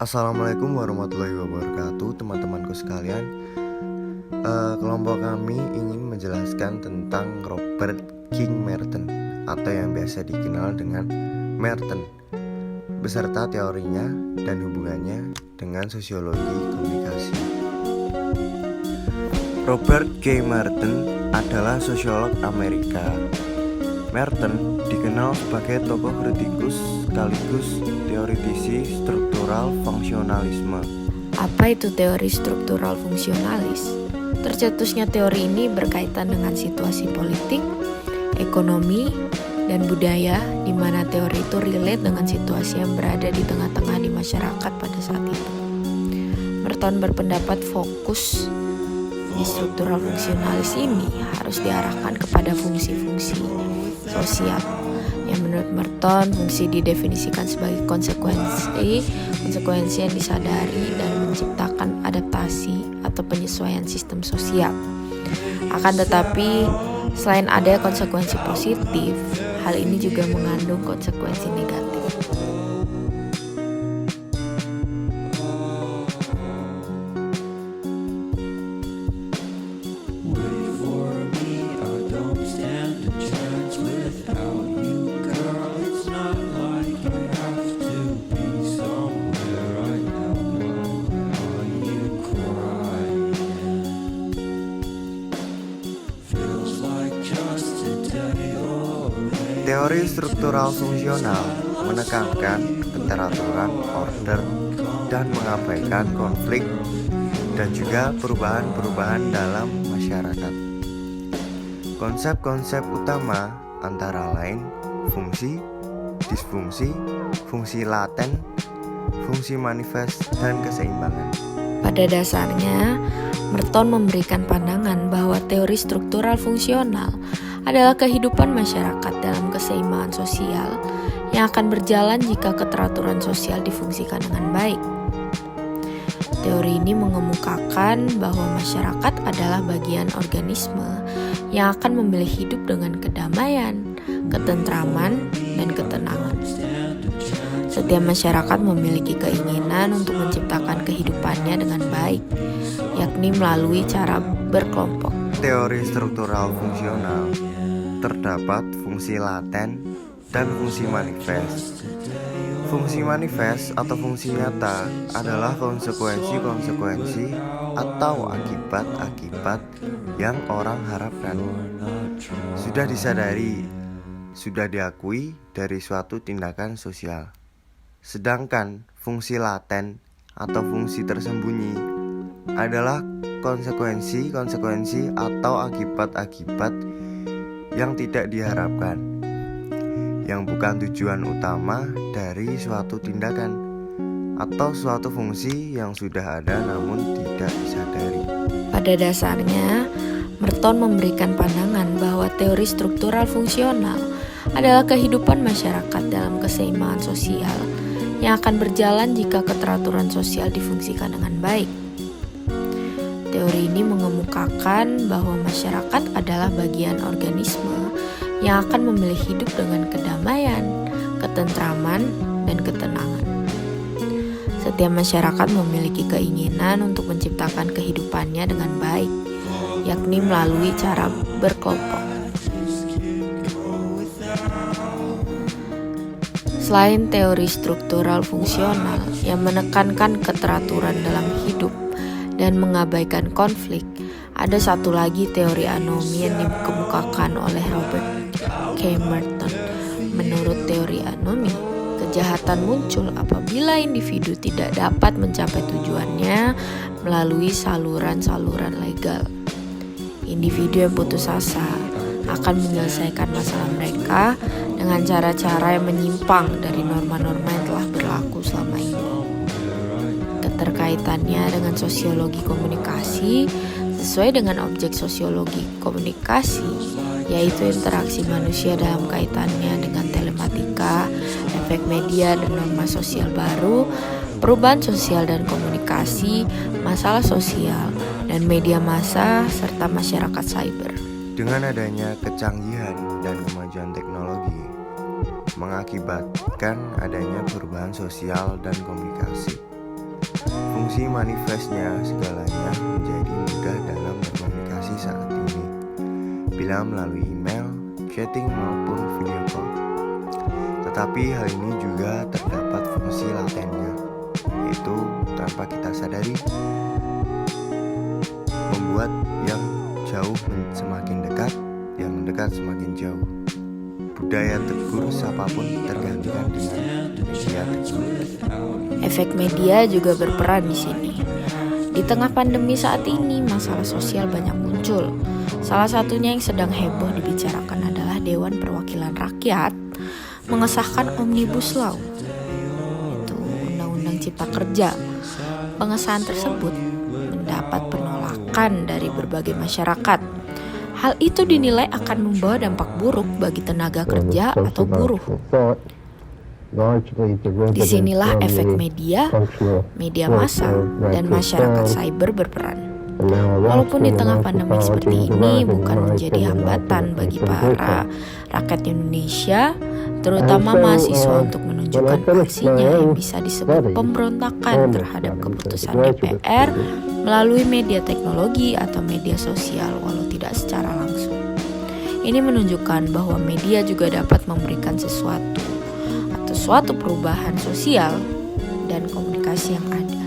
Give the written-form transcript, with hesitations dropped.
Assalamualaikum warahmatullahi wabarakatuh, teman-temanku sekalian. Kelompok kami ingin menjelaskan tentang Robert King Merton atau yang biasa dikenal dengan Merton, beserta teorinya dan hubungannya dengan sosiologi komunikasi. Robert K. Merton adalah sosiolog Amerika. Merton dikenal sebagai tokoh kritikus sekaligus teoritisi struktural fungsionalisme. Apa itu teori struktural fungsionalis? Tercetusnya teori ini berkaitan dengan situasi politik, ekonomi, dan budaya di mana teori itu relate dengan situasi yang berada di tengah-tengah di masyarakat pada saat itu. Merton berpendapat fokus di struktural fungsionalis ini harus diarahkan kepada fungsi-fungsi sosial. Yang menurut Merton, fungsi didefinisikan sebagai konsekuensi yang disadari dan menciptakan adaptasi atau penyesuaian sistem sosial. Akan tetapi, selain ada konsekuensi positif, hal ini juga mengandung konsekuensi negatif. Teori struktural fungsional menekankan keteraturan, order, dan mengabaikan konflik dan juga perubahan-perubahan dalam masyarakat. Konsep-konsep utama antara lain fungsi, disfungsi, fungsi laten, fungsi manifest, dan keseimbangan. Pada dasarnya, Merton memberikan pandangan bahwa teori struktural fungsional adalah kehidupan masyarakat dalam keseimbangan sosial yang akan berjalan jika keteraturan sosial difungsikan dengan baik. Teori ini mengemukakan bahwa masyarakat adalah bagian organisme yang akan memilih hidup dengan kedamaian, ketentraman, dan ketenangan. Setiap masyarakat memiliki keinginan untuk menciptakan kehidupannya dengan baik, yakni melalui cara berkelompok. Teori struktural fungsional terdapat fungsi laten dan fungsi manifest. Fungsi manifest atau fungsi nyata adalah konsekuensi-konsekuensi atau akibat-akibat yang orang harapkan, sudah disadari, sudah diakui dari suatu tindakan sosial. Sedangkan fungsi laten atau fungsi tersembunyi adalah konsekuensi-konsekuensi atau akibat-akibat yang tidak diharapkan, yang bukan tujuan utama dari suatu tindakan atau suatu fungsi yang sudah ada namun tidak disadari. Pada dasarnya, Merton memberikan pandangan bahwa teori struktural fungsional adalah kehidupan masyarakat dalam keseimbangan sosial yang akan berjalan jika keteraturan sosial difungsikan dengan baik. Teori ini mengemukakan bahwa masyarakat adalah bagian organisme yang akan memilih hidup dengan kedamaian, ketentraman, dan ketenangan. Setiap masyarakat memiliki keinginan untuk menciptakan kehidupannya dengan baik, yakni melalui cara berkelompok. Selain teori struktural fungsional yang menekankan keteraturan dalam hidup dan mengabaikan konflik, ada satu lagi teori anomi yang dikemukakan oleh Robert K. Merton. Menurut teori anomi, kejahatan muncul apabila individu tidak dapat mencapai tujuannya melalui saluran-saluran legal. Individu yang putus asa akan menyelesaikan masalah mereka dengan cara-cara yang menyimpang dari norma-norma yang telah berlaku selama ini. Keterkaitannya dengan sosiologi komunikasi sesuai dengan objek sosiologi komunikasi, yaitu interaksi manusia dalam kaitannya dengan telematika, efek media dan norma sosial baru, perubahan sosial dan komunikasi, masalah sosial, dan media massa, serta masyarakat cyber. Dengan adanya kecanggihan dan kemajuan teknologi, mengakibatkan adanya perubahan sosial dan komunikasi. fungsi manifestnya segalanya menjadi mudah dalam berkomunikasi saat ini, bila melalui email, chatting maupun video call. Tetapi hal ini juga terdapat fungsi latennya, yaitu tanpa kita sadari membuat yang jauh semakin dekat, yang dekat semakin jauh. Budaya tegur siapapun tergantikan dengan media tegur. Efek media juga berperan di sini. Di tengah pandemi saat ini, masalah sosial banyak muncul. Salah satunya yang sedang heboh dibicarakan adalah Dewan Perwakilan Rakyat mengesahkan Omnibus Law, itu Undang-Undang Cipta Kerja. Pengesahan tersebut mendapat penolakan dari berbagai masyarakat. Hal itu dinilai akan membawa dampak buruk bagi tenaga kerja atau buruh. Disinilah efek media, media massa, dan masyarakat cyber berperan. Walaupun di tengah pandemi seperti ini bukan menjadi hambatan bagi para rakyat Indonesia, terutama mahasiswa, untuk menunjukkan aksinya yang bisa disebut pemberontakan terhadap keputusan DPR melalui media teknologi atau media sosial walau tidak secara langsung. Ini menunjukkan bahwa media juga dapat memberikan sesuatu atau suatu perubahan sosial dan komunikasi yang adil.